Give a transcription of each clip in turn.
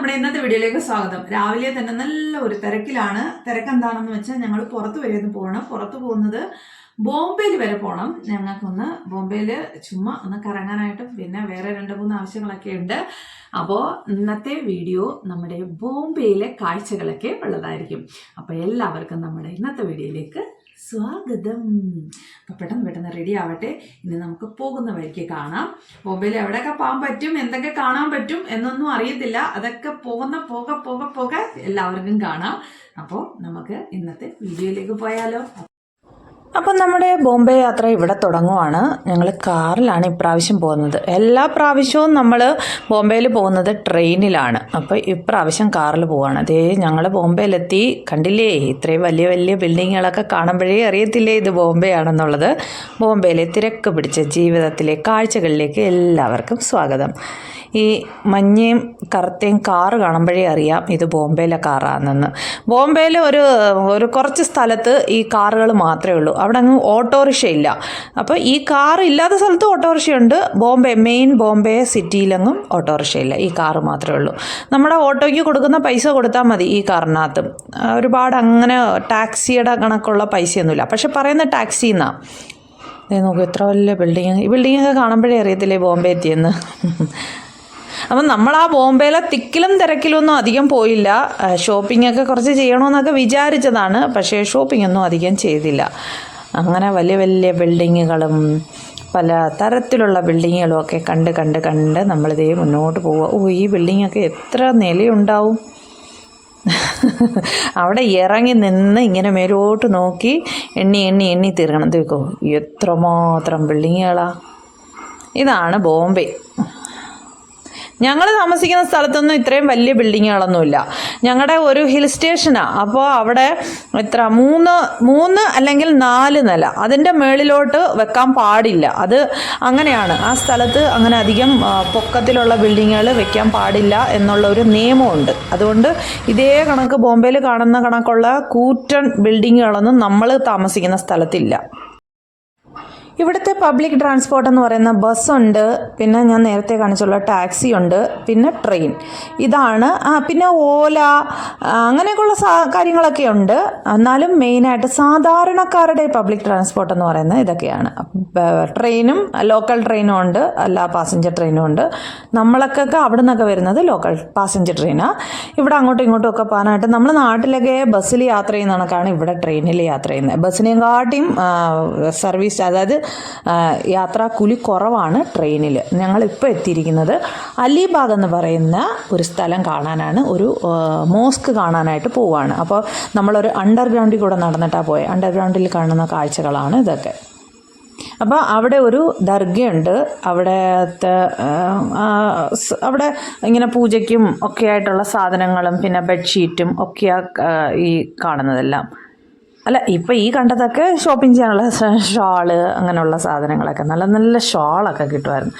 നമ്മുടെ ഇന്നത്തെ വീഡിയോയിലേക്ക് സ്വാഗതം. രാവിലെ തന്നെ നല്ല ഒരു തിരക്കിലാണ്. തിരക്കെന്താണെന്ന് വെച്ചാൽ ഞങ്ങൾ പുറത്ത് വരെ ഒന്ന് പോകണം. പുറത്ത് പോകുന്നത് ബോംബെയിൽ വരെ പോകണം. ഞങ്ങൾക്കൊന്ന് ബോംബെയിൽ ചുമ്മാ ഒന്ന് കറങ്ങാനായിട്ടും പിന്നെ വേറെ 2-3 ആവശ്യങ്ങളൊക്കെ ഉണ്ട്. അപ്പോൾ ഇന്നത്തെ വീഡിയോ നമ്മുടെ ബോംബെയിലെ കാഴ്ചകളൊക്കെ ഉള്ളതായിരിക്കും. അപ്പോൾ എല്ലാവർക്കും നമ്മുടെ ഇന്നത്തെ വീഡിയോയിലേക്ക് സ്വാഗതം. അപ്പോൾ പെട്ടെന്ന് റെഡി ആവട്ടെ. ഇനി നമുക്ക് പോകുന്ന വഴിക്ക് കാണാം. ബോംബെയിൽ എവിടെയൊക്കെ പോകാൻ പറ്റും, എന്തൊക്കെ കാണാൻ പറ്റും എന്നൊന്നും അറിയത്തില്ല. അതൊക്കെ പോകെ എല്ലാവർക്കും കാണാം. അപ്പോൾ നമുക്ക് ഇന്നത്തെ വീഡിയോയിലേക്ക് പോയാലോ. അപ്പം നമ്മുടെ ബോംബെ യാത്ര ഇവിടെ തുടങ്ങുവാണ്. ഞങ്ങൾ കാറിലാണ് ഇപ്രാവശ്യം പോകുന്നത്. എല്ലാ പ്രാവശ്യവും നമ്മൾ ബോംബെയിൽ പോകുന്നത് ട്രെയിനിലാണ്. അപ്പോൾ ഇപ്രാവശ്യം കാറിൽ പോവാണ്. അതേ ഞങ്ങൾ ബോംബെയിലെത്തി. കണ്ടില്ലേ, ഇത്രയും വലിയ ബിൽഡിങ്ങുകളൊക്കെ കാണുമ്പോഴേ അറിയത്തില്ലേ ഇത് ബോംബെ ആണെന്നുള്ളത്. ബോംബെയിലെ തിരക്ക് പിടിച്ച ജീവിതത്തിലെ കാഴ്ചകളിലേക്ക് എല്ലാവർക്കും സ്വാഗതം. ഈ മഞ്ഞയും കറുത്തയും കാറ് കാണുമ്പോഴേ അറിയാം ഇത് ബോംബെയിലെ കാറാണെന്ന്. ബോംബെയിൽ ഒരു കുറച്ച് സ്ഥലത്ത് ഈ കാറുകൾ മാത്രമേ ഉള്ളൂ. അവിടെ അങ്ങ് ഓട്ടോറിക്ഷ ഇല്ല. അപ്പോൾ ഈ കാർ ഇല്ലാത്ത സ്ഥലത്ത് ഓട്ടോറിക്ഷയുണ്ട്. മെയിൻ ബോംബെ സിറ്റിയിലെങ്ങും ഓട്ടോറിക്ഷ ഇല്ല. ഈ കാറ് മാത്രമേ ഉള്ളൂ. നമ്മുടെ ഓട്ടോയ്ക്ക് കൊടുക്കുന്ന പൈസ കൊടുത്താൽ മതി. ഈ കാറിനകത്തും ഒരുപാട് അങ്ങനെ ടാക്സിയുടെ കണക്കുള്ള പൈസയൊന്നുമില്ല. പക്ഷെ പറയുന്ന ടാക്സി എന്നാണ്. നോക്കൂ എത്ര വലിയ ബിൽഡിങ്. ഈ ബിൽഡിങ്ങൊക്കെ കാണുമ്പോഴേ അറിയത്തില്ലേ ബോംബെ എത്തിയെന്ന്. അപ്പം നമ്മൾ ആ ബോംബെയിലെ തിക്കിലും തിരക്കിലൊന്നും അധികം പോയില്ല. ഷോപ്പിങ്ങൊക്കെ കുറച്ച് ചെയ്യണമെന്നൊക്കെ വിചാരിച്ചതാണ്. പക്ഷേ ഷോപ്പിങ്ങൊന്നും അധികം ചെയ്തില്ല. അങ്ങനെ വലിയ ബിൽഡിങ്ങുകളും പല തരത്തിലുള്ള ബിൽഡിങ്ങുകളും ഒക്കെ കണ്ട് നമ്മളിതേ മുന്നോട്ട് പോവുക. ഈ ബിൽഡിങ്ങൊക്കെ എത്ര നിലയുണ്ടാവും. അവിടെ ഇറങ്ങി നിന്ന് ഇങ്ങനെ മേലോട്ട് നോക്കി എണ്ണി തീർക്കണം. തീർക്കോ എത്രമാത്രം ബിൽഡിങ്ങുകളാണ്. ഇതാണ് ബോംബെ. ഞങ്ങൾ താമസിക്കുന്ന സ്ഥലത്തൊന്നും ഇത്രയും വലിയ ബിൽഡിങ്ങുകളൊന്നുമില്ല. ഞങ്ങളുടെ ഒരു ഹിൽ സ്റ്റേഷനാണ്. അപ്പോൾ അവിടെ എത്ര 3 അല്ലെങ്കിൽ 4 നില, അതിൻ്റെ മേളിലോട്ട് വെക്കാൻ പാടില്ല. അത് അങ്ങനെയാണ്. ആ സ്ഥലത്ത് അങ്ങനെ അധികം പൊക്കത്തിലുള്ള ബിൽഡിങ്ങുകൾ വെക്കാൻ പാടില്ല എന്നുള്ള ഒരു നിയമമുണ്ട്. അതുകൊണ്ട് ഇതേ കണക്ക് ബോംബെയിൽ കാണുന്ന കണക്കുള്ള കൂറ്റൻ ബിൽഡിങ്ങുകളൊന്നും നമ്മൾ താമസിക്കുന്ന സ്ഥലത്തില്ല. ഇവിടുത്തെ പബ്ലിക് ട്രാൻസ്പോർട്ട് എന്ന് പറയുന്ന ബസ്സുണ്ട്, പിന്നെ ഞാൻ നേരത്തെ കാണിച്ചുള്ള ടാക്സി ഉണ്ട്, പിന്നെ ട്രെയിൻ. ഇതാണ്. പിന്നെ ഓല അങ്ങനെയൊക്കെയുള്ള കാര്യങ്ങളൊക്കെ ഉണ്ട്. എന്നാലും മെയിനായിട്ട് സാധാരണക്കാരുടെ പബ്ലിക് ട്രാൻസ്പോർട്ട് എന്ന് പറയുന്നത് ഇതൊക്കെയാണ്. ട്രെയിനും ലോക്കൽ ട്രെയിനും ഉണ്ട്, അല്ല പാസഞ്ചർ ട്രെയിനും ഉണ്ട്. നമ്മളൊക്കെ അവിടെ നിന്നൊക്കെ വരുന്നത് ലോക്കൽ പാസഞ്ചർ ട്രെയിനാണ്. ഇവിടെ അങ്ങോട്ടും ഇങ്ങോട്ടും ഒക്കെ പോകാനായിട്ട് നമ്മൾ നാട്ടിലൊക്കെ ബസ്സിൽ യാത്ര ചെയ്യുന്ന കണക്കാണ് ഇവിടെ ട്രെയിനിൽ യാത്ര ചെയ്യുന്നത്. ബസ്സിനെയും കാട്ടിയും സർവീസ്, അതായത് യാത്രാക്കൂലി കുറവാണ് ട്രെയിനിൽ. ഞങ്ങളിപ്പോൾ എത്തിയിരിക്കുന്നത് അലിബാഗ് എന്ന് പറയുന്ന ഒരു സ്ഥലം കാണാനാണ്. ഒരു മോസ്ക് കാണാനായിട്ട് പോവുകയാണ്. അപ്പോൾ നമ്മളൊരു അണ്ടർഗ്രൗണ്ടിൽ കൂടെ നടന്നിട്ടാണ് പോയത്. അണ്ടർഗ്രൗണ്ടിൽ കാണുന്ന കാഴ്ചകളാണ് ഇതൊക്കെ. അപ്പോൾ അവിടെ ഒരു ദർഗയുണ്ട്. അവിടെ ഇങ്ങനെ പൂജയ്ക്കും ഒക്കെ ആയിട്ടുള്ള സാധനങ്ങളും പിന്നെ ബെഡ്ഷീറ്റും ഒക്കെയാണ് ഈ കാണുന്നതെല്ലാം. അല്ല, ഇപ്പം ഈ കണ്ടതൊക്കെ ഷോപ്പിംഗ് ചെയ്യാനുള്ള ഷാള് അങ്ങനെയുള്ള സാധനങ്ങളൊക്കെ നല്ല ഷാളൊക്കെ കിട്ടുമായിരുന്നു.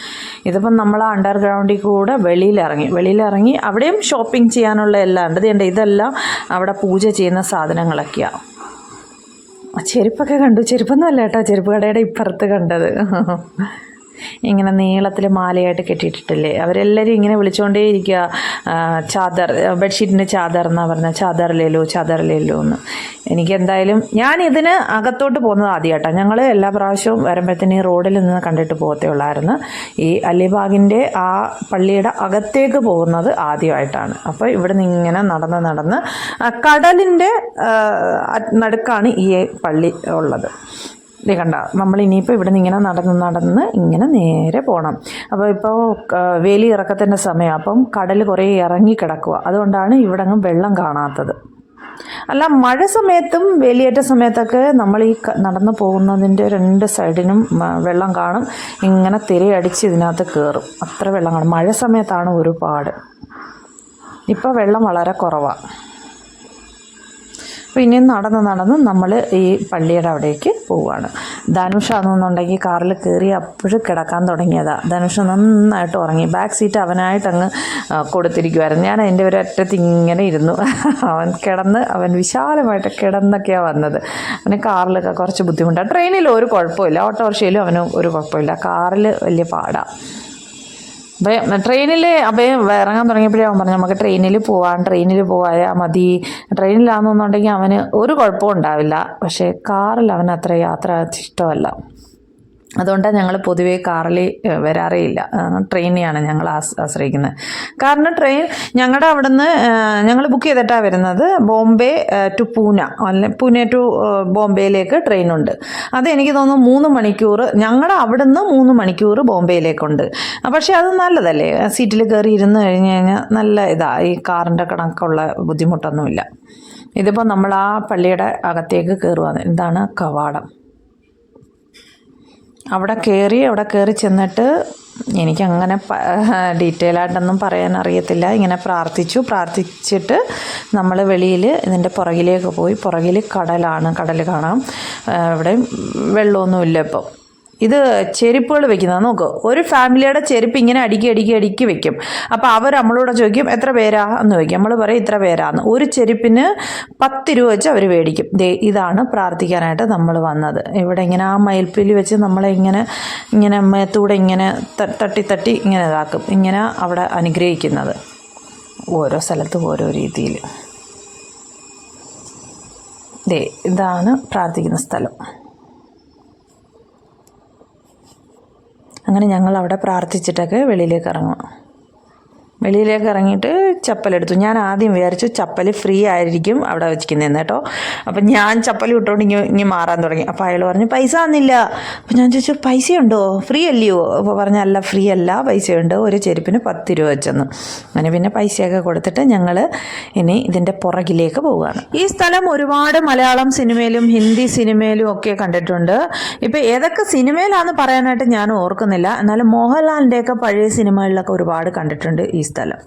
ഇതിപ്പം നമ്മൾ അണ്ടർഗ്രൗണ്ടിൽ കൂടെ വെളിയിലിറങ്ങി അവിടെയും ഷോപ്പിംഗ് ചെയ്യാനുള്ള എല്ലാം ഉണ്ട്. ഇതെല്ലാം അവിടെ പൂജ ചെയ്യുന്ന സാധനങ്ങളൊക്കെയാണ്. ചെരുപ്പൊക്കെ കണ്ടു. ചെരുപ്പൊന്നും അല്ല കേട്ടോ, ചെരുപ്പ് കടയുടെ ഇപ്പുറത്ത് കണ്ടത്. ഇങ്ങനെ നീളത്തിൽ മാലയായിട്ട് കെട്ടിയിട്ടിട്ടില്ലേ, അവരെല്ലാവരും ഇങ്ങനെ വിളിച്ചുകൊണ്ടേയിരിക്കുക. ചാദർ, ബെഡ്ഷീറ്റിൻ്റെ ചാദർ എന്നാണ് പറഞ്ഞത്. ചാദറിലേലോ എന്ന്. എനിക്കെന്തായാലും ഞാൻ ഇതിന് അകത്തോട്ട് പോകുന്നത് ആദ്യമായിട്ടാണ്. ഞങ്ങൾ എല്ലാ പ്രാവശ്യവും വരുമ്പോഴത്തേന് ഈ റോഡിൽ നിന്ന് കണ്ടിട്ട് പോകത്തേ ഉള്ളായിരുന്നു. ഈ അലിബാഗിൻ്റെ ആ പള്ളിയുടെ അകത്തേക്ക് പോകുന്നത് ആദ്യമായിട്ടാണ്. അപ്പോൾ ഇവിടെ നിന്ന് ഇങ്ങനെ നടന്ന് കടലിൻ്റെ നടുക്കാണ് ഈ പള്ളി ഉള്ളത്. കണ്ട, നമ്മൾ ഇനിയിപ്പോൾ ഇവിടെ നിന്ന് ഇങ്ങനെ നടന്ന് ഇങ്ങനെ നേരെ പോകണം. അപ്പോൾ ഇപ്പോൾ വേലി ഇറക്കത്തിൻ്റെ സമയം. അപ്പം കടൽ കുറേ ഇറങ്ങി കിടക്കുക. അതുകൊണ്ടാണ് ഇവിടെ അങ്ങ് വെള്ളം കാണാത്തത്. അല്ല, മഴ സമയത്തും വേലിയേറ്റ സമയത്തൊക്കെ നമ്മൾ ഈ നടന്നു പോകുന്നതിൻ്റെ 2 സൈഡിനും വെള്ളം കാണും. ഇങ്ങനെ തിരയടിച്ച് ഇതിനകത്ത് കയറും. അത്ര വെള്ളം കാണും. മഴ സമയത്താണ് ഒരുപാട്. ഇപ്പോൾ വെള്ളം വളരെ കുറവാണ്. അപ്പോൾ ഇനിയും നടന്ന് നമ്മൾ ഈ പള്ളിയുടെ അവിടേക്ക് പോവുകയാണ്. ധനുഷാണെന്നുണ്ടെങ്കിൽ കാറിൽ കയറി അപ്പോഴും കിടക്കാൻ തുടങ്ങിയതാണ്. ധനുഷ് നന്നായിട്ട് ഉറങ്ങി. ബാക്ക് സീറ്റ് അവനായിട്ട് അങ്ങ് കൊടുത്തിരിക്കുമായിരുന്നു. ഞാൻ അതിൻ്റെ ഒരു അറ്റത്ത് ഇങ്ങനെ ഇരുന്നു. അവൻ വിശാലമായിട്ട് കിടന്നൊക്കെയാണ് വന്നത്. അവന് കാറിലൊക്കെ കുറച്ച് ബുദ്ധിമുട്ടാണ്. ട്രെയിനിൽ ഒരു കുഴപ്പമില്ല, ഓട്ടോറിക്ഷയിലും അവന് ഒരു കുഴപ്പമില്ല. കാറിൽ വലിയ പാടാണ്. അപ്പം ട്രെയിനിൽ അഭയം ഇറങ്ങാൻ തുടങ്ങിയപ്പോഴേ അവൻ പറഞ്ഞു നമുക്ക് ട്രെയിനിൽ പോയാൽ മതി. ട്രെയിനിലാണെന്നുണ്ടെങ്കിൽ അവന് ഒരു കുഴപ്പവും ഉണ്ടാവില്ല. പക്ഷേ കാറിൽ അവന് അത്ര യാത്ര ഇഷ്ടമല്ല. അതുകൊണ്ടാണ് ഞങ്ങൾ പൊതുവേ കാറിൽ വരാറേ ഇല്ല. ട്രെയിനെയാണ് ഞങ്ങൾ ആശ്രയിക്കുന്നത്. കാരണം ട്രെയിൻ ഞങ്ങളുടെ അവിടെ നിന്ന് ഞങ്ങൾ ബുക്ക് ചെയ്തിട്ടാണ് വരുന്നത്. ബോംബെ ടു പൂന, അല്ലെ പൂനെ ടു ബോംബെയിലേക്ക് ട്രെയിനുണ്ട്. അത് എനിക്ക് തോന്നുന്നു 3 മണിക്കൂർ, ഞങ്ങളുടെ അവിടെ നിന്ന് 3 മണിക്കൂർ ബോംബെയിലേക്കുണ്ട്. പക്ഷേ അത് നല്ലതല്ലേ, സീറ്റിൽ കയറി ഇരുന്ന് കഴിഞ്ഞ് കഴിഞ്ഞാൽ നല്ല ഈ കാറിൻ്റെ കണക്കുള്ള ബുദ്ധിമുട്ടൊന്നുമില്ല. ഇതിപ്പോൾ നമ്മൾ ആ പള്ളിയുടെ അകത്തേക്ക് കയറുവാണ്. ഇതാണ് കവാടം. അവിടെ കയറി ചെന്നിട്ട് എനിക്കങ്ങനെ ഡീറ്റെയിൽ ആയിട്ടൊന്നും പറയാൻ അറിയത്തില്ല. ഇങ്ങനെ പ്രാർത്ഥിച്ചിട്ട് നമ്മൾ വെളിയിൽ ഇതിൻ്റെ പുറകിലേക്ക് പോയി. പുറകിൽ കടൽ കാണാം. ഇവിടെ വെള്ളമൊന്നുമില്ല ഇപ്പോൾ. ഇത് ചെരുപ്പുകൾ വെക്കുന്നത് നോക്ക്. ഒരു ഫാമിലിയുടെ ചെരുപ്പ് ഇങ്ങനെ അടുക്കി വെക്കും. അപ്പോൾ അവർ നമ്മളോട് ചോദിക്കും എത്ര പേരാ എന്ന് ചോദിക്കും. നമ്മൾ പറയും ഇത്ര പേരാന്ന്. ഒരു ചെരുപ്പിന് 10 രൂപ വെച്ച് അവർ മേടിക്കും. ഇതാണ് പ്രാർത്ഥിക്കാനായിട്ട് നമ്മൾ വന്നത്. ഇവിടെ ഇങ്ങനെ ആ മയിൽപ്പീലി വെച്ച് നമ്മളെ ഇങ്ങനെ മേത്തൂടെ ഇങ്ങനെ തട്ടി ഇങ്ങനെ ഇതാക്കും. ഇങ്ങനെ അവിടെ അനുഗ്രഹിക്കുന്നത്. ഓരോ സ്ഥലത്തും ഓരോ രീതിയിൽ. ഇതാണ് പ്രാർത്ഥിക്കുന്ന സ്ഥലം. അങ്ങനെ ഞങ്ങൾ അവിടെ പ്രാർത്ഥിച്ചിട്ടൊക്കെ വെളിയിലേക്ക് ഇറങ്ങിയിട്ട് ചപ്പലെടുത്തു. ഞാൻ ആദ്യം വിചാരിച്ചു ചപ്പൽ ഫ്രീ ആയിരിക്കും അവിടെ വെച്ചിരിക്കുന്നതെന്ന് കേട്ടോ. അപ്പം ഞാൻ ചപ്പൽ ഇട്ടുകൊണ്ട് ഇങ്ങനെ മാറാൻ തുടങ്ങി. അപ്പോൾ അയാൾ പറഞ്ഞു പൈസ തന്നില്ല. അപ്പം ഞാൻ ചോദിച്ചു പൈസയുണ്ടോ, ഫ്രീ അല്ലയോ? അപ്പോൾ പറഞ്ഞ അല്ല, ഫ്രീ അല്ല, പൈസയുണ്ട്. ഒരു ചെരുപ്പിന് 10 രൂപ വെച്ചെന്ന്. അങ്ങനെ പിന്നെ പൈസയൊക്കെ കൊടുത്തിട്ട് ഞങ്ങൾ ഇനി ഇതിൻ്റെ പുറകിലേക്ക് പോവുകയാണ്. ഈ സ്ഥലം ഒരുപാട് മലയാളം സിനിമയിലും ഹിന്ദി സിനിമയിലും ഒക്കെ കണ്ടിട്ടുണ്ട്. ഇപ്പം ഏതൊക്കെ സിനിമയിലാണെന്ന് പറയാനായിട്ട് ഞാൻ ഓർക്കുന്നില്ല. എന്നാലും മോഹൻലാലിൻ്റെയൊക്കെ പഴയ സിനിമകളിലൊക്കെ ഒരുപാട് കണ്ടിട്ടുണ്ട് ഈ സ്ഥലം.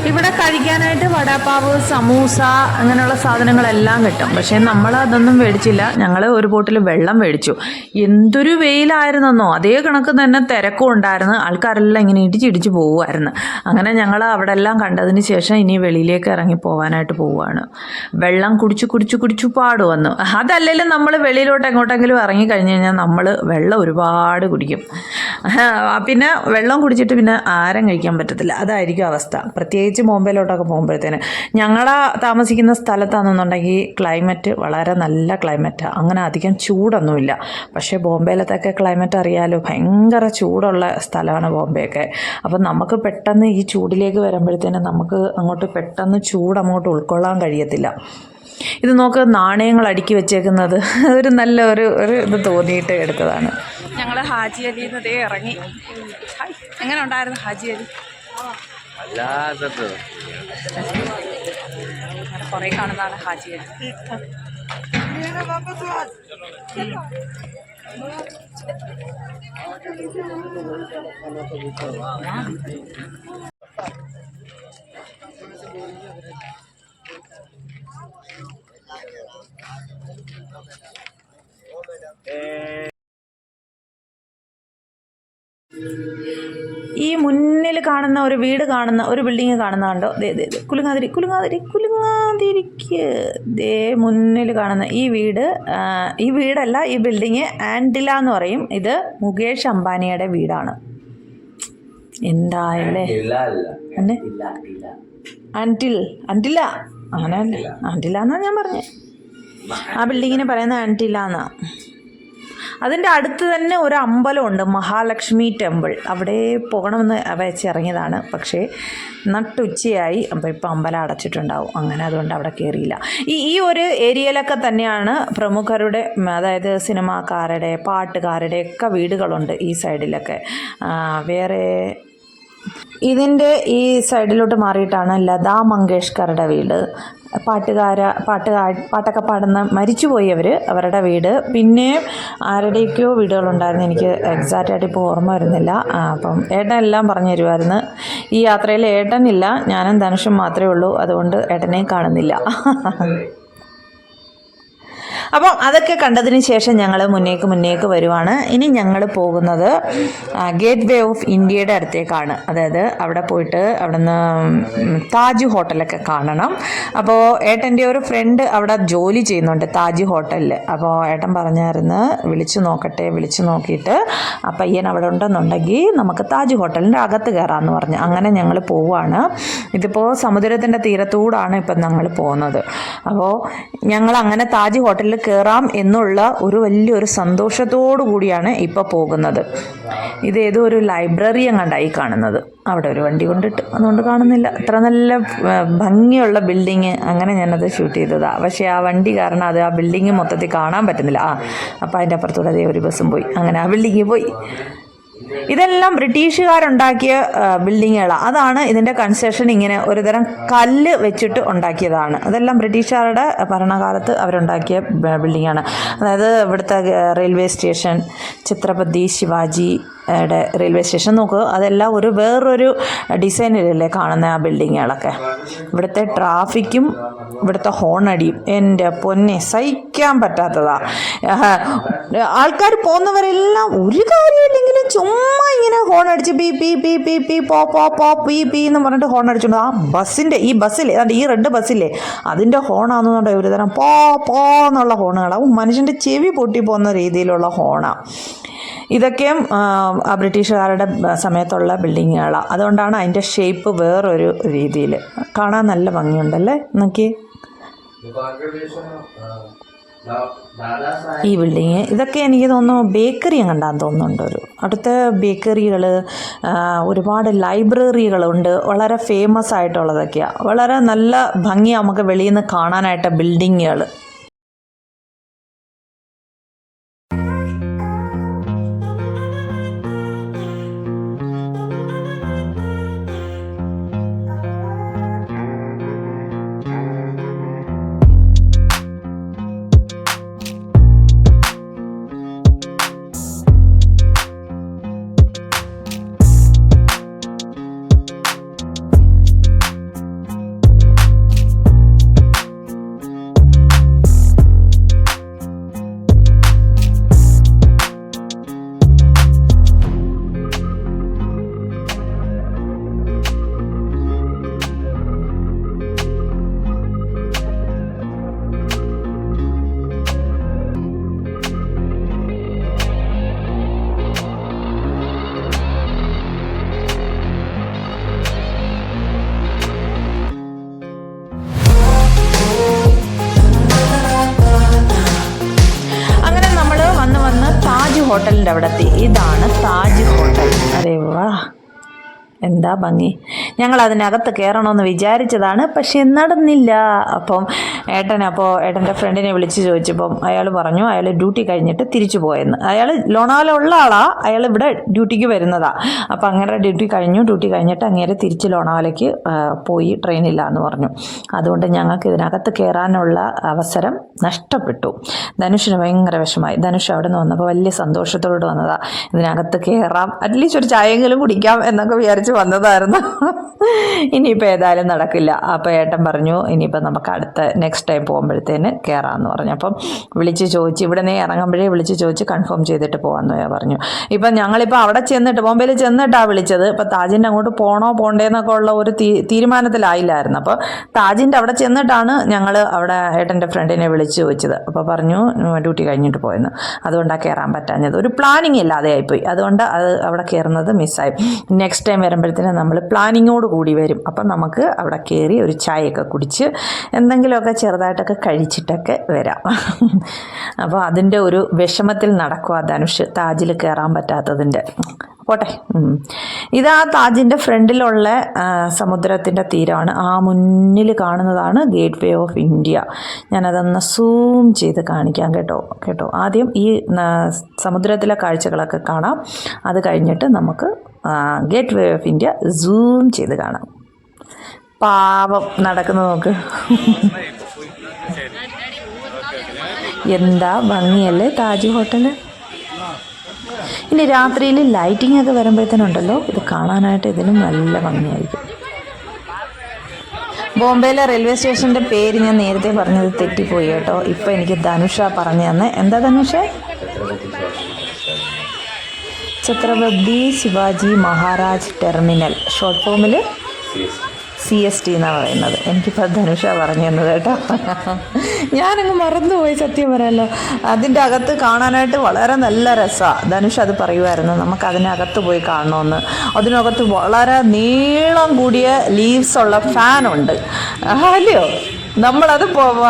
ഇവിടെ കഴിക്കാനായിട്ട് വടാപ്പാവ്, സമൂസ അങ്ങനെയുള്ള സാധനങ്ങളെല്ലാം കിട്ടും. പക്ഷേ നമ്മളതൊന്നും മേടിച്ചില്ല. ഞങ്ങൾ ഒരു ബോട്ടിൽ വെള്ളം മേടിച്ചു. എന്തൊരു വെയിലായിരുന്നെന്നോ. അതേ കണക്ക് തന്നെ തിരക്കും ഉണ്ടായിരുന്നു. ആൾക്കാരെല്ലാം ഇങ്ങനെ ഇടിച്ചിടിച്ച് പോവുമായിരുന്നു. അങ്ങനെ ഞങ്ങൾ അവിടെ എല്ലാം കണ്ടതിന് ശേഷം ഇനി വെളിയിലേക്ക് ഇറങ്ങി പോകാനായിട്ട് പോവുകയാണ്. വെള്ളം കുടിച്ചു പാട് വന്നു. അതല്ലെങ്കിലും നമ്മൾ വെളിയിലോട്ട് എങ്ങോട്ടെങ്കിലും ഇറങ്ങി കഴിഞ്ഞ് കഴിഞ്ഞാൽ നമ്മൾ വെള്ളം ഒരുപാട് കുടിക്കും. പിന്നെ വെള്ളം കുടിച്ചിട്ട് പിന്നെ ആഹാരം കഴിക്കാൻ പറ്റത്തില്ല. അതായിരിക്കും അവസ്ഥ. പ്രത്യേകിച്ച് ബോംബെയിലോട്ടൊക്കെ പോകുമ്പോഴത്തേന്. ഞങ്ങളുടെ താമസിക്കുന്ന സ്ഥലത്താണെന്നുണ്ടെങ്കിൽ ക്ലൈമറ്റ് വളരെ നല്ല ക്ലൈമറ്റാണ്, അങ്ങനെ അധികം ചൂടൊന്നുമില്ല. പക്ഷേ ബോംബെയിലത്തൊക്കെ ക്ലൈമറ്റ് അറിയാലോ, ഭയങ്കര ചൂടുള്ള സ്ഥലമാണ് ബോംബെയൊക്കെ. അപ്പം നമുക്ക് പെട്ടെന്ന് ഈ ചൂടിലേക്ക് വരുമ്പോഴത്തേന് നമുക്ക് അങ്ങോട്ട് പെട്ടെന്ന് ചൂട് അങ്ങോട്ട് ഉൾക്കൊള്ളാൻ കഴിയത്തില്ല. ഇത് നോക്ക്, നാണയങ്ങൾ അടുക്കി വെച്ചേക്കുന്നത് ഒരു നല്ല ഒരു ഇത് തോന്നിയിട്ട് എടുത്തതാണ്. ഞങ്ങൾ ഹാജി അലിയിൽ നിന്ന് ഇറങ്ങി. എങ്ങനെ ഉണ്ടായിരുന്നു ഹാജി അലി? കുറേ കാണുന്നതാണ് ഹാജി അലി. ഈ മുന്നിൽ കാണുന്ന ഒരു വീട് കാണുന്ന ഒരു ബിൽഡിങ് കാണുന്ന കണ്ടോ? കുലുങ്ങാതിരിക്ക് ദേ മുന്നിൽ കാണുന്ന ഈ വീടല്ല, ഈ ബിൽഡിങ് ആൻറ്റില എന്ന് പറയും. ഇത് മുകേഷ് അംബാനിയുടെ വീടാണ്. എന്തായല്ലേ ആൻറ്റില അങ്ങനെയല്ലേ, ആൻറ്റില എന്നാ ഞാൻ പറഞ്ഞത്. ആ ബിൽഡിങ്ങിന് പറയുന്നത് ആൻറ്റില എന്നാ. അതിൻ്റെ അടുത്ത് തന്നെ ഒരു അമ്പലമുണ്ട്, മഹാലക്ഷ്മി ടെമ്പിൾ. അവിടെ പോകണമെന്ന് വെച്ചിറങ്ങിയതാണ്. പക്ഷേ നട്ടുച്ചയായി, അപ്പോൾ ഇപ്പോൾ അമ്പലം അടച്ചിട്ടുണ്ടാവും, അങ്ങനെ അതുകൊണ്ട് അവിടെ കയറിയില്ല. ഈ ഒരു ഏരിയയിലൊക്കെ തന്നെയാണ് പ്രമുഖരുടെ, അതായത് സിനിമാക്കാരുടെ, പാട്ടുകാരുടെ ഒക്കെ വീടുകളുണ്ട് ഈ സൈഡിലൊക്കെ. വേറെ ഇതിൻ്റെ ഈ സൈഡിലോട്ട് മാറിയിട്ടാണ് ലതാ മങ്കേഷ്കറുടെ വീട്. പാട്ടൊക്കെ പാടുന്ന മരിച്ചുപോയവർ, അവരുടെ വീട്. പിന്നെ ആരുടെയൊക്കെയോ വീടുകളുണ്ടായിരുന്നു, എനിക്ക് എക്സാക്റ്റായിട്ട് ഇപ്പോൾ ഓർമ്മ വരുന്നില്ല. അപ്പം ഏട്ടൻ എല്ലാം പറഞ്ഞു തരുമായിരുന്നു. ഈ യാത്രയിൽ ഏട്ടനില്ല, ഞാനും ധനുഷും മാത്രമേ ഉള്ളൂ, അതുകൊണ്ട് ഏട്ടനെയും കാണുന്നില്ല. അപ്പം അതൊക്കെ കണ്ടതിന് ശേഷം ഞങ്ങൾ മുന്നേക്ക് വരുവാണ്. ഇനി ഞങ്ങൾ പോകുന്നത് ഗേറ്റ് വേ ഓഫ് ഇന്ത്യയുടെ അടുത്തേക്കാണ്. അതായത് അവിടെ പോയിട്ട് അവിടെ നിന്ന് താജ് ഹോട്ടലൊക്കെ കാണണം. അപ്പോൾ ഏട്ടൻ്റെ ഒരു ഫ്രണ്ട് അവിടെ ജോലി ചെയ്യുന്നുണ്ട് താജ് ഹോട്ടലിൽ. അപ്പോൾ ഏട്ടൻ പറഞ്ഞായിരുന്നു വിളിച്ചു നോക്കിയിട്ട് ആ പയ്യൻ അവിടെ ഉണ്ടെന്നുണ്ടെങ്കിൽ നമുക്ക് താജ് ഹോട്ടലിൻ്റെ അകത്ത് കയറാമെന്ന് പറഞ്ഞു. അങ്ങനെ ഞങ്ങൾ പോവുകയാണ്. ഇതിപ്പോൾ സമുദ്രത്തിൻ്റെ തീരത്തൂടാണ് ഇപ്പം ഞങ്ങൾ പോകുന്നത്. അപ്പോൾ ഞങ്ങൾ അങ്ങനെ താജ് ഹോട്ടലിൽ കയറാം എന്നുള്ള ഒരു വലിയൊരു സന്തോഷത്തോടു കൂടിയാണ് ഇപ്പോൾ പോകുന്നത്. ഇതേതോ ഒരു ലൈബ്രറി എങ്ങാണ്ടായി കാണുന്നത്. അവിടെ ഒരു വണ്ടി കൊണ്ടിട്ട് അതുകൊണ്ട് കാണുന്നില്ല. അത്ര നല്ല ഭംഗിയുള്ള ബിൽഡിങ്, അങ്ങനെ ഞാനത് ഷൂട്ട് ചെയ്തതാണ്. പക്ഷേ ആ വണ്ടി കാരണം ആ ബിൽഡിങ് മൊത്തത്തിൽ കാണാൻ പറ്റുന്നില്ല. അപ്പോൾ അതിൻ്റെ അപ്പുറത്തൂടെ അതേ ഒരു ബസ്സും പോയി. അങ്ങനെ ആ ബിൽഡിങ്ങിൽ പോയി. ഇതെല്ലാം ബ്രിട്ടീഷുകാരുണ്ടാക്കിയ ബിൽഡിങ്ങുകളാണ്. അതാണ് ഇതിൻ്റെ കൺസ്ട്രക്ഷൻ. ഇങ്ങനെ ഒരുതരം കല്ല് വെച്ചിട്ട് ഉണ്ടാക്കിയതാണ്. അതെല്ലാം ബ്രിട്ടീഷുകാരുടെ ഭരണകാലത്ത് അവരുണ്ടാക്കിയ ബിൽഡിങ്ങാണ്. അതായത് ഇവിടുത്തെ റെയിൽവേ സ്റ്റേഷൻ, ഛത്രപതി ശിവാജിയുടെ റെയിൽവേ സ്റ്റേഷൻ നോക്കുക, അതെല്ലാം വേറൊരു ഡിസൈനിലല്ലേ കാണുന്ന ആ ബിൽഡിങ്ങുകളൊക്കെ. ഇവിടുത്തെ ട്രാഫിക്കും ഇവിടുത്തെ ഹോണടിയും എൻ്റെ പൊന്നെ സഹിക്കാൻ പറ്റാത്തതാണ്. ആൾക്കാർ പോകുന്നവരെല്ലാം ഒരു കാര്യമില്ലെങ്കിലും ചുമ്മാ ഇങ്ങനെ ഹോൺ അടിച്ച് P P P P P പോ പോ പോ പീ പീ എന്ന് പറഞ്ഞിട്ട് ഹോൺ അടിച്ചുകൊണ്ട് ആ ബസ്സിൻ്റെ ഈ ബസ്സില്ലേ, ഈ റെഡ് ബസ്സില്ലേ, അതിൻ്റെ ഹോണാണെന്നുണ്ടെങ്കിൽ ഒരു തരം പോ പോ എന്നുള്ള ഹോണുകളാവും. മനുഷ്യൻ്റെ ചെവി പൊട്ടി പോകുന്ന രീതിയിലുള്ള ഹോണാണ്. ഇതൊക്കെയും ബ്രിട്ടീഷുകാരുടെ സമയത്തുള്ള ബിൽഡിങ്ങുകളാണ്. അതുകൊണ്ടാണ് അതിൻ്റെ ഷേപ്പ് വേറൊരു രീതിയിൽ. കാണാൻ നല്ല ഭംഗിയുണ്ടല്ലേ നോക്കി ഈ ബിൽഡിങ്. ഇതൊക്കെ എനിക്ക് തോന്നുന്നു ബേക്കറി കണ്ടാന്ന് തോന്നുന്നുണ്ട്. അടുത്ത ബേക്കറികൾ, ഒരുപാട് ലൈബ്രറികളുണ്ട്, വളരെ ഫേമസ് ആയിട്ടുള്ളതൊക്കെയാണ്. വളരെ നല്ല ഭംഗിയാണ് നമുക്ക് വെളിയിൽ നിന്ന് കാണാനായിട്ട് ബിൽഡിങ്ങുകൾ. ഹോട്ടലിൻ്റെ അവിടെ എത്തി. ഇതാണ് താജ് ഹോട്ടൽ. അരേ വാ, എന്താ ഭംഗി. ഞങ്ങൾ അതിനകത്ത് കയറണമെന്ന് വിചാരിച്ചതാണ്, പക്ഷെ നടന്നില്ല. അപ്പം ഏട്ടൻ്റെ ഫ്രണ്ടിനെ വിളിച്ച് ചോദിച്ചപ്പം അയാൾ പറഞ്ഞു അയാൾ ഡ്യൂട്ടി കഴിഞ്ഞിട്ട് തിരിച്ചു പോയെന്ന്. അയാൾ ലോണാവാല ഉള്ള ആളാണ്, അയാൾ ഇവിടെ ഡ്യൂട്ടിക്ക് വരുന്നതാണ്. അപ്പം അങ്ങനെ ഡ്യൂട്ടി കഴിഞ്ഞിട്ട് അങ്ങേരെ തിരിച്ച് ലോണാവാലയ്ക്ക് പോയി, ട്രെയിനില്ല എന്ന് പറഞ്ഞു. അതുകൊണ്ട് ഞങ്ങൾക്ക് ഇതിനകത്ത് കയറാനുള്ള അവസരം നഷ്ടപ്പെട്ടു. ധനുഷിന് ഭയങ്കര വിഷമായി. ധനുഷ് അവിടെ നിന്ന് വന്നപ്പോൾ വലിയ സന്തോഷത്തോട് വന്നതാണ്. ഇതിനകത്ത് കയറാം, അറ്റ്ലീസ്റ്റ് ഒരു ചായയെങ്കിലും കുടിക്കാം എന്നൊക്കെ വിചാരിച്ച് വന്നതായിരുന്നു. ഇനിയിപ്പോൾ ഏതായാലും നടക്കില്ല. അപ്പോൾ ഏട്ടൻ പറഞ്ഞു ഇനിയിപ്പോൾ നമുക്ക് നെക്സ്റ്റ് ടൈം പോകുമ്പോഴത്തേന് കയറാമെന്ന് പറഞ്ഞു. അപ്പം വിളിച്ച് ചോദിച്ച്, ഇവിടെ നിന്ന് ഇറങ്ങുമ്പോഴേ വിളിച്ച് ചോദിച്ച് കൺഫേം ചെയ്തിട്ട് പോകാമെന്ന് പറഞ്ഞു. ഇപ്പം ഞങ്ങളിപ്പോൾ അവിടെ ബോംബെയിൽ ചെന്നിട്ടാണ് വിളിച്ചത്. ഇപ്പോൾ താജിൻ്റെ അങ്ങോട്ട് പോകണോ പോണ്ടേന്നൊക്കെ ഉള്ള ഒരു തീരുമാനത്തിലായില്ലായിരുന്നു. അപ്പോൾ താജിൻ്റെ അവിടെ ചെന്നിട്ടാണ് ഞങ്ങൾ അവിടെ ഏട്ടൻ്റെ ഫ്രണ്ടിനെ വിളിച്ച് ചോദിച്ചത്. അപ്പോൾ പറഞ്ഞു ഡ്യൂട്ടി കഴിഞ്ഞിട്ട് പോയെന്ന്. അതുകൊണ്ടാണ് കയറാൻ പറ്റാഞ്ഞത്. ഒരു പ്ലാനിങ് ഇല്ലാതെ ആയിപ്പോയി. അതുകൊണ്ട് അത് അവിടെ കയറുന്നത് മിസ്സായി. നെക്സ്റ്റ് ടൈം വരുമ്പോഴത്തേന് നമ്മൾ പ്ലാനിങ്ങോട് കൂടി വരും. അപ്പം നമുക്ക് അവിടെ കയറി ഒരു ചായയൊക്കെ കുടിച്ച് എന്തെങ്കിലുമൊക്കെ ചെറുതായിട്ടൊക്കെ കഴിച്ചിട്ടൊക്കെ വരാം. അപ്പോൾ അതിൻ്റെ ഒരു വിഷമത്തിൽ നടക്കുക ധനുഷ്, താജിൽ കയറാൻ പറ്റാത്തതിൻ്റെ. പോട്ടെ. ഇതാ താജിൻ്റെ ഫ്രണ്ടിലുള്ള സമുദ്രത്തിൻ്റെ തീരമാണ്. ആ മുന്നിൽ കാണുന്നതാണ് ഗേറ്റ് വേ ഓഫ് ഇന്ത്യ. ഞാനതൊന്ന് സൂം ചെയ്ത് കാണിക്കാം കേട്ടോ. ആദ്യം ഈ സമുദ്രത്തിലെ കാഴ്ചകളൊക്കെ കാണാം. അത് കഴിഞ്ഞിട്ട് നമുക്ക് gate way of India zoom ചെയ്ത് കാണാം. പാവം നടക്കുന്നത് നോക്ക്. എന്താ ഭംഗിയല്ലേ താജ് ഹോട്ടൽ. ഇനി രാത്രിയിൽ ലൈറ്റിംഗ് ഒക്കെ വരുമ്പോഴത്തേനുണ്ടല്ലോ, ഇത് കാണാനായിട്ട് ഇതിലും നല്ല ഭംഗിയായിരിക്കും. ബോംബെയിലെ റെയിൽവേ സ്റ്റേഷൻ്റെ പേര് ഞാൻ നേരത്തെ പറഞ്ഞത് തെറ്റിപ്പോയി കേട്ടോ. ഇപ്പം എനിക്ക് ധനുഷ പറഞ്ഞു തന്നെ. എന്താ ധനുഷ? ഛത്രപതി ശിവാജി മഹാരാജ് ടെർമിനൽ. ഷോർട്ട് ഫോമിൽ CST എന്നാണ് പറയുന്നത്. എനിക്കിപ്പോൾ ധനുഷ പറഞ്ഞു തന്നത് കേട്ടോ. ഞാനങ്ങ് മറന്നുപോയി സത്യം പറയാമല്ലോ. അതിൻ്റെ അകത്ത് കാണാനായിട്ട് വളരെ നല്ല രസമാണ്. ധനുഷ് അത് പറയുമായിരുന്നു നമുക്ക് അതിനകത്ത് പോയി കാണണമെന്ന്. അതിനകത്ത് വളരെ നീളം കൂടിയ ലീവ്സ് ഉള്ള ഫാനുണ്ട്, അല്ലയോ? നമ്മളത്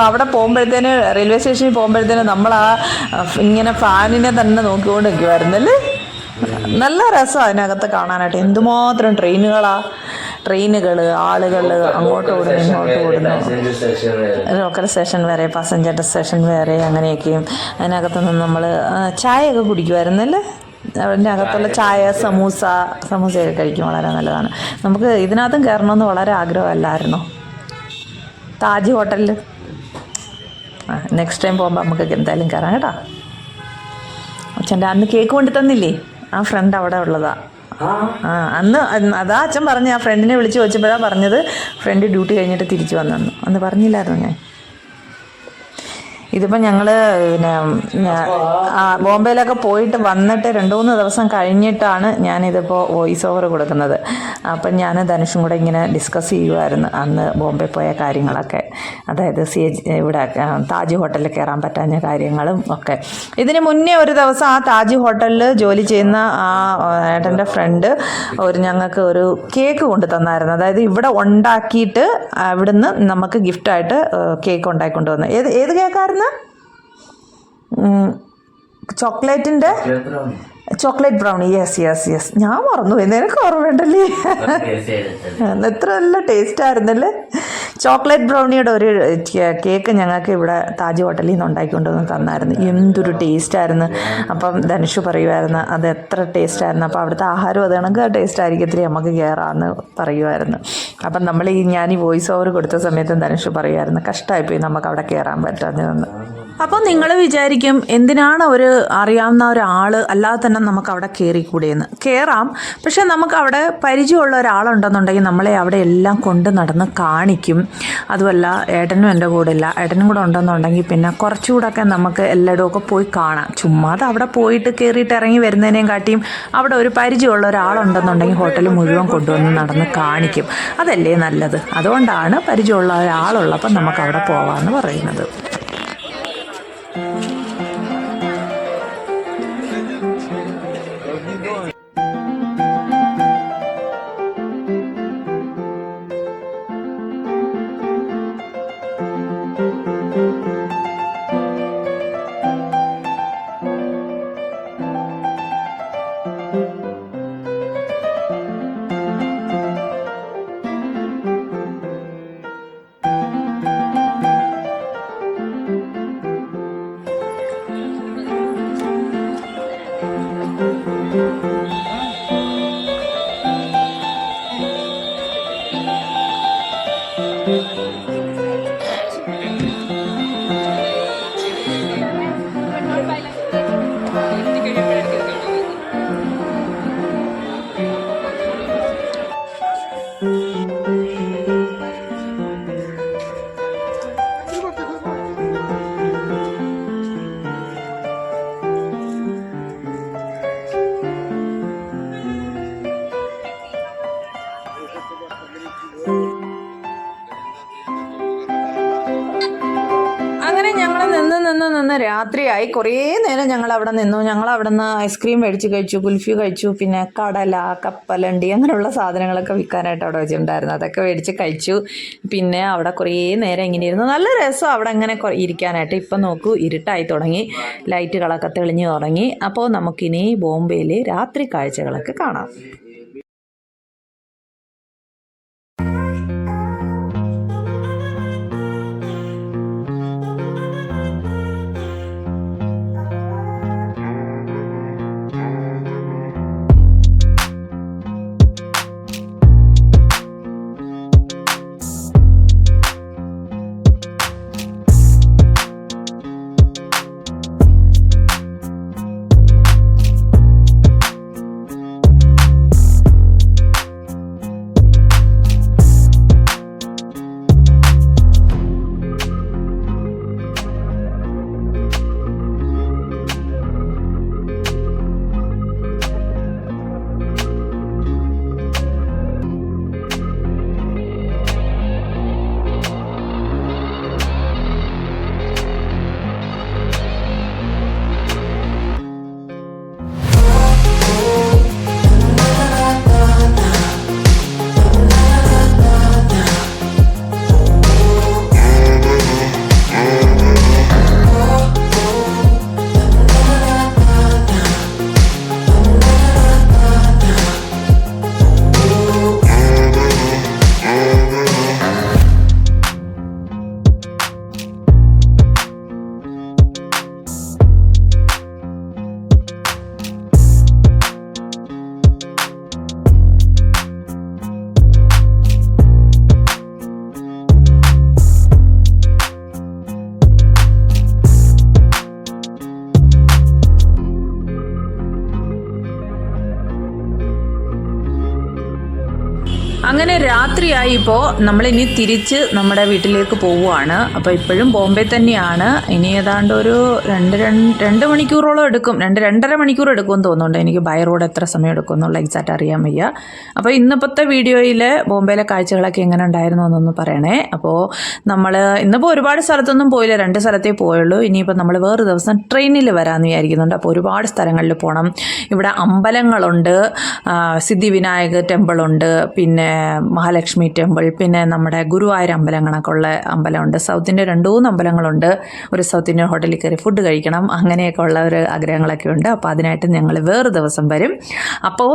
അവിടെ പോകുമ്പോഴത്തേന്, റെയിൽവേ സ്റ്റേഷനിൽ പോകുമ്പോഴത്തേന് നമ്മൾ ഇങ്ങനെ ഫാനിനെ തന്നെ നോക്കിക്കൊണ്ട് നിൽക്കുമായിരുന്നല്ലേ. നല്ല രസമാണ് അതിനകത്ത് കാണാനായിട്ട്. എന്തുമാത്രം ട്രെയിനുകൾ, ആളുകൾ അങ്ങോട്ട് ഓടുന്നു ഇങ്ങോട്ട് ഓടുന്നു. ലോക്കൽ സ്റ്റേഷൻ വേറെ, പാസഞ്ചർ സ്റ്റേഷൻ വേറെ, അങ്ങനെയൊക്കെയും. അതിനകത്തുനിന്ന് നമ്മൾ ചായയൊക്കെ കുടിക്കുമായിരുന്നല്ലേ. അതിൻ്റെ അകത്തുള്ള ചായ, സമൂസയൊക്കെ കഴിക്കും. വളരെ നല്ലതാണ്. നമുക്ക് ഇതിനകത്തും കയറണമെന്ന് വളരെ ആഗ്രഹമല്ലായിരുന്നോ താജ് ഹോട്ടലിൽ? നെക്സ്റ്റ് ടൈം പോകുമ്പോൾ നമുക്ക് എന്തായാലും കയറാം കേട്ടോ. അച്ഛൻ്റെ അന്ന് കേക്ക് കൊണ്ട് തന്നില്ലേ, ആ ഫ്രണ്ട് അവിടെ ഉള്ളതാ. അന്ന് അതാ അച്ഛൻ പറഞ്ഞു. ആ ഫ്രണ്ടിനെ വിളിച്ച് ചോദിച്ചപ്പോഴാണ് പറഞ്ഞത് ഫ്രണ്ട് ഡ്യൂട്ടി കഴിഞ്ഞിട്ട് തിരിച്ചു വന്നെന്ന്. അന്ന് പറഞ്ഞില്ലായിരുന്നു ഞാൻ. ഇതിപ്പോൾ ഞങ്ങൾ ബോംബെയിലൊക്കെ പോയിട്ട് വന്നിട്ട് 2-3 ദിവസം കഴിഞ്ഞിട്ടാണ് ഞാനിതിപ്പോൾ വോയിസ് ഓവർ കൊടുക്കുന്നത്. അപ്പം ഞാൻ ധനുഷും കൂടെ ഇങ്ങനെ ഡിസ്കസ് ചെയ്യുമായിരുന്നു അന്ന് ബോംബെ പോയ കാര്യങ്ങളൊക്കെ. അതായത് ഇവിടെ താജ് ഹോട്ടലിൽ കയറാൻ പറ്റാഞ്ഞ കാര്യങ്ങളും ഒക്കെ. ഇതിന് മുന്നേ ഒരു ദിവസം ആ താജ് ഹോട്ടലിൽ ജോലി ചെയ്യുന്ന ആ ഏട്ടൻ്റെ ഫ്രണ്ട് ഞങ്ങൾക്ക് ഒരു കേക്ക് കൊണ്ട് തന്നായിരുന്നു. അതായത് ഇവിടെ ഉണ്ടാക്കിയിട്ട് ഇവിടുന്ന് നമുക്ക് ഗിഫ്റ്റായിട്ട് കേക്ക് ഉണ്ടാക്കിക്കൊണ്ട് വന്നു. ഏത് കേക്കായിരുന്നു? Chocolate brownie. യെസ്. ഞാൻ മറന്നു പോയി, നിനക്ക് ഓർമ്മയുണ്ടല്ലേ? എത്ര നല്ല ടേസ്റ്റ് ആയിരുന്നല്ലേ. ചോക്ലേറ്റ് ബ്രൗണിയുടെ ഒരു കേക്ക് ഞങ്ങൾക്ക് ഇവിടെ താജ് ഹോട്ടലിൽ നിന്ന് ഉണ്ടാക്കിക്കൊണ്ടുവന്ന് തന്നായിരുന്നു. എന്തൊരു ടേസ്റ്റായിരുന്നു. അപ്പം ധനുഷ് പറയുമായിരുന്നു അത് എത്ര ടേസ്റ്റായിരുന്നു. അപ്പോൾ അവിടുത്തെ ആഹാരം അത് കണക്ക് ടേസ്റ്റ് ആയിരിക്കത്തില്ലേ, നമുക്ക് കയറാമെന്ന് പറയുമായിരുന്നു. അപ്പം ഞാൻ ഈ വോയിസ് ഓവർ കൊടുത്ത സമയത്ത് ധനുഷ് പറയുമായിരുന്നു കഷ്ടമായിപ്പോയി നമുക്ക് അവിടെ കയറാൻ പറ്റാഞ്ഞതെന്ന്. അപ്പോൾ നിങ്ങൾ വിചാരിക്കും എന്തിനാണ് അറിയാവുന്ന ഒരാൾ അല്ലാതെ തന്നെ നമുക്ക് അവിടെ കയറിക്കൂടെയെന്ന്. കയറാം, പക്ഷേ നമുക്ക് അവിടെ പരിചയമുള്ള ഒരാളുണ്ടെന്നുണ്ടെങ്കിൽ നമ്മളെ അവിടെ എല്ലാം കൊണ്ട് നടന്ന് കാണിക്കും. അതുമല്ല ഏട്ടനും എൻ്റെ കൂടെ ഇല്ല, ഏട്ടനും കൂടെ ഉണ്ടെന്നുണ്ടെങ്കിൽ പിന്നെ കുറച്ചുകൂടെയൊക്കെ നമുക്ക് എല്ലായിടമൊക്കെ പോയി കാണാം. ചുമ്മാതെ അവിടെ പോയിട്ട് കയറിയിട്ട് ഇറങ്ങി വരുന്നതിനേയും കാട്ടിയും അവിടെ ഒരു പരിചയമുള്ള ഒരാളുണ്ടെന്നുണ്ടെങ്കിൽ ഹോട്ടൽ മുഴുവൻ കൊണ്ടുവന്ന് നടന്ന് കാണിക്കും. അതല്ലേ നല്ലത്. അതുകൊണ്ടാണ് പരിചയമുള്ള ഒരാളുള്ളപ്പോൾ നമുക്ക് അവിടെ പോകാമെന്ന് പറയുന്നത്. അങ്ങനെ ഞങ്ങൾ നിന്ന് രാത്രിയായി. കുറേ നേരം ഞങ്ങൾ അവിടെ നിന്നു. ഞങ്ങൾ അവിടെ നിന്ന് ഐസ്ക്രീം മേടിച്ച് കഴിച്ചു, കുൽഫി കഴിച്ചു, പിന്നെ കടല, കപ്പലണ്ടി അങ്ങനെയുള്ള സാധനങ്ങളൊക്കെ വിൽക്കാനായിട്ട് അവിടെ വെച്ചിട്ടുണ്ടായിരുന്നു. അതൊക്കെ മേടിച്ച് കഴിച്ചു. പിന്നെ അവിടെ കുറേ നേരം ഇങ്ങനെ ഇരുന്നു. നല്ല രസം അവിടെ അങ്ങനെ ഇരിക്കാനായിട്ട്. ഇപ്പം നോക്കൂ, ഇരുട്ടായി തുടങ്ങി, ലൈറ്റുകളൊക്കെ തെളിഞ്ഞു തുടങ്ങി. അപ്പോൾ നമുക്കിനി ബോംബെയിൽ രാത്രി കാഴ്ചകളൊക്കെ കാണാം. അങ്ങനെ രാത്രിയായി. ഇപ്പോൾ നമ്മളിനി തിരിച്ച് നമ്മുടെ വീട്ടിലേക്ക് പോവുകയാണ്. അപ്പോൾ ഇപ്പോഴും ബോംബെ തന്നെയാണ്. ഇനി ഏതാണ്ട് ഒരു രണ്ട് മണിക്കൂറോളം എടുക്കും, 2-2.5 മണിക്കൂർ എടുക്കുമെന്ന് തോന്നുന്നുണ്ട്. എനിക്ക് ബൈ റോഡ് എത്ര സമയം എടുക്കും എന്നുള്ള എക്സാക്റ്റ് അറിയാൻ വയ്യ. അപ്പോൾ ഇന്നിപ്പോഴത്തെ വീഡിയോയിൽ ബോംബെയിലെ കാഴ്ചകളൊക്കെ എങ്ങനെ ഉണ്ടായിരുന്നു എന്നൊന്ന് പറയണേ. അപ്പോൾ നമ്മൾ ഇന്നിപ്പോൾ ഒരുപാട് സ്ഥലത്തൊന്നും പോയില്ല, 2 സ്ഥലത്തേ പോയുള്ളൂ. ഇനിയിപ്പോൾ നമ്മൾ വേറെ ദിവസം ട്രെയിനിൽ വരാമെന്ന് വിചാരിക്കുന്നുണ്ട്. അപ്പോൾ ഒരുപാട് സ്ഥലങ്ങളിൽ പോകണം. ഇവിടെ അമ്പലങ്ങളുണ്ട്, സിദ്ധിവിനായക ടെമ്പിളുണ്ട്, പിന്നെ മഹാലക്ഷ്മി ടെമ്പിൾ, പിന്നെ നമ്മുടെ ഗുരുവായൂർ അമ്പലങ്ങളൊക്കെ ഉള്ള അമ്പലമുണ്ട്. South India 2-3 അമ്പലങ്ങളുണ്ട്. ഒരു സൗത്ത് ഇന്ത്യൻ ഹോട്ടലിൽ കയറി ഫുഡ് കഴിക്കണം, അങ്ങനെയൊക്കെ ഉള്ള ഒരു ആഗ്രഹങ്ങളൊക്കെ ഉണ്ട്. അപ്പോൾ അതിനായിട്ട് ഞങ്ങൾ വേറെ ദിവസം വരും. അപ്പോൾ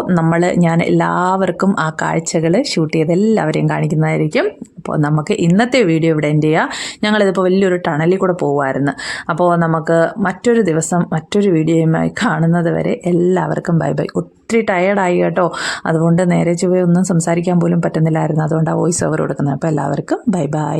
ഞാൻ എല്ലാവർക്കും ആ കാഴ്ചകൾ ഷൂട്ട് ചെയ്ത് എല്ലാവരെയും കാണിക്കുന്നതായിരിക്കും. അപ്പോൾ നമുക്ക് ഇന്നത്തെ വീഡിയോ ഇവിടെ എൻഡ് ചെയ്യാം. ഞങ്ങളിതിപ്പോൾ വലിയൊരു ടണലിൽ കൂടെ പോകുമായിരുന്നു. അപ്പോൾ നമുക്ക് മറ്റൊരു ദിവസം മറ്റൊരു വീഡിയോയുമായി കാണുന്നത് വരെ എല്ലാവർക്കും ബൈ ബൈ. ഒത്തിരി ടയേർഡായി കേട്ടോ, അതുകൊണ്ട് നേരെ ചൊവ്വേ ഒന്നും സംസാരിക്കാൻ പോലും പറ്റുന്നില്ലായിരുന്നു. അതുകൊണ്ടാണ് വോയിസ് ഓവർ കൊടുക്കുന്നത്. അപ്പോൾ എല്ലാവർക്കും ബൈ ബൈ.